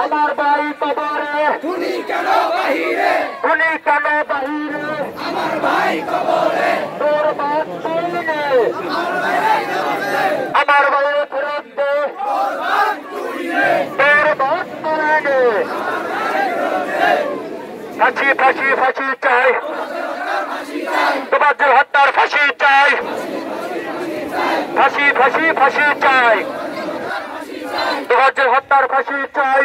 আমার ভাই কবরে তুমি কেন বাহিরে আমার ভাই কবরে তোর বাপ তুলনে আমার ভাই ফেরত দে তোর বাপ তুলনে ফাঁসি ফাঁসি ফাঁসি চাই তোবাজ্জল হত্যার ফাঁসি চাই ফাঁসি ফাঁসি ফাঁসি চাই তোবাজ্জল হত্যার ফাঁসি চাই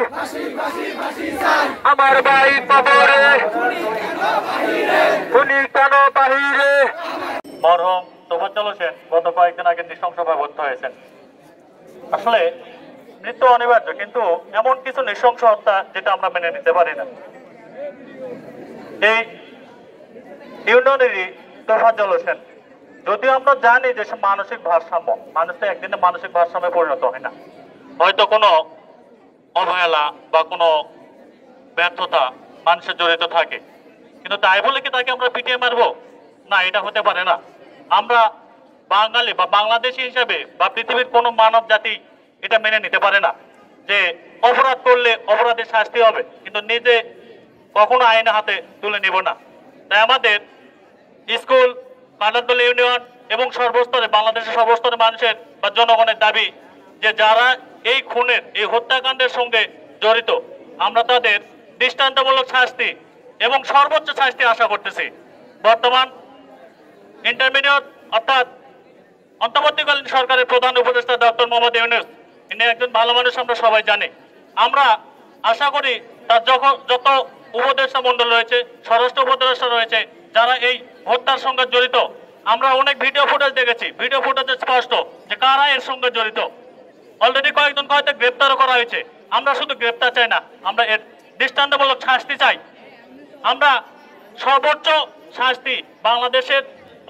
আমার ভাই কবরে খুনি কেন বাহিরে। মরহুম তোফাজ্জল হোসেন গত কয়েকদিন আগে নৃশংসভাবে হত্যা হয়েছেন। আসলে মৃত্যু অনিবার্য, কিন্তু এমন কিছু নৃশংস হত্যা যেটা আমরা মেনে নিতে পারি না। এই ইউনিয়নেরই তোফাজ্জল হোসেন, যদিও আমরা জানি যে মানসিক ভারসাম্য, মানুষ তো একদিনে মানসিক ভারসাম্যে পরিণত হয় না, হয়তো কোনো অবহেলা বা কোনো ব্যর্থতা মানুষের জড়িত থাকে, কিন্তু তাই বলে কি তাকে আমরা পিটিয়ে মারবো? না, এটা হতে পারে না। আমরা বাঙালি বা বাংলাদেশি হিসাবে বা পৃথিবীর কোনো মানব জাতি এটা মেনে নিতে পারে না যে অপরাধ করলে অপরাধের শাস্তি হবে, কিন্তু নিজে কখনো আইনের হাতে তুলে নিব না। তাই আমাদের স্কুল, কাটারতলী ইউনিয়ন এবং সর্বস্তরে বাংলাদেশের সর্বস্তরে মানুষের বা জনগণের দাবি যে যারা এই খুনের, এই হত্যাকাণ্ডের সঙ্গে জড়িত, আমরা তাদের দৃষ্টান্তমূলক শাস্তি এবং সর্বোচ্চ শাস্তি আশা করতেছি। বর্তমান ইন্টারমিডিয়েট অর্থাৎ অন্তর্বর্তীকালীন সরকারের প্রধান উপদেষ্টা ডক্টর মোহাম্মদ ইউনূস, ইনি একজন ভালো মানুষ, আমরা সবাই জানি। আমরা আশা করি তার যত উপদেষ্টা মণ্ডল রয়েছে, স্বরাষ্ট্র উপদেষ্টা রয়েছে, যারা এই হত্যার সঙ্গে জড়িত, আমরা অনেক ভিডিও ফুটেজ দেখেছি, ভিডিও ফুটেজে স্পষ্ট যে কারা এর সঙ্গে জড়িত। অলরেডি কয়েকজনকে হয়তো গ্রেপ্তারও করা হয়েছে। আমরা শুধু গ্রেপ্তার চাই না, আমরা এর দৃষ্টান্তমূলক শাস্তি চাই। আমরা সর্বোচ্চ শাস্তি বাংলাদেশের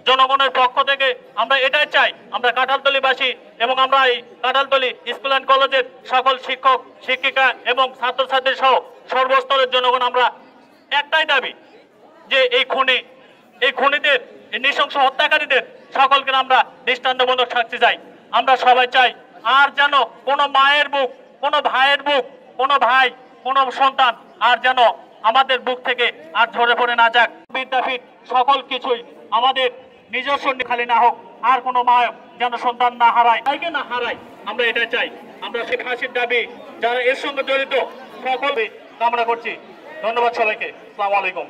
জনগণের পক্ষ থেকে আমরা এটাই চাই। আমরা কাঁঠালতলীবাসী এবং আমরা এই কাঁঠালতলী স্কুল অ্যান্ড কলেজের সকল শিক্ষক, শিক্ষিকা এবং ছাত্রছাত্রী সহ সর্বস্তরের জনগণ আমরা একটাই দাবি যে এই খুনিদের, এই নৃশংস হত্যাকারীদের সকলকে আমরা দৃষ্টান্তমূলক শাস্তি চাই। আমরা সবাই চাই আর যেন কোনো মায়ের বুক, কোনো ভাইয়ের বুক, কোনো ভাই, কোনো সন্তান আর যেন আমাদের বুক থেকে আর ঝরে পড়ে না যাক। বিদ্যাপীঠ সকল কিছুই আমাদের নিজস্ব খালি না হোক, আর কোনো মা যেন সন্তান না হারায়, তাইকে না হারায়, আমরা এটা চাই। আমরা সেই ফাঁসির দাবি যারা এর সঙ্গে জড়িত সকলে কামনা করছি। ধন্যবাদ সবাইকে। আসসালামু আলাইকুম।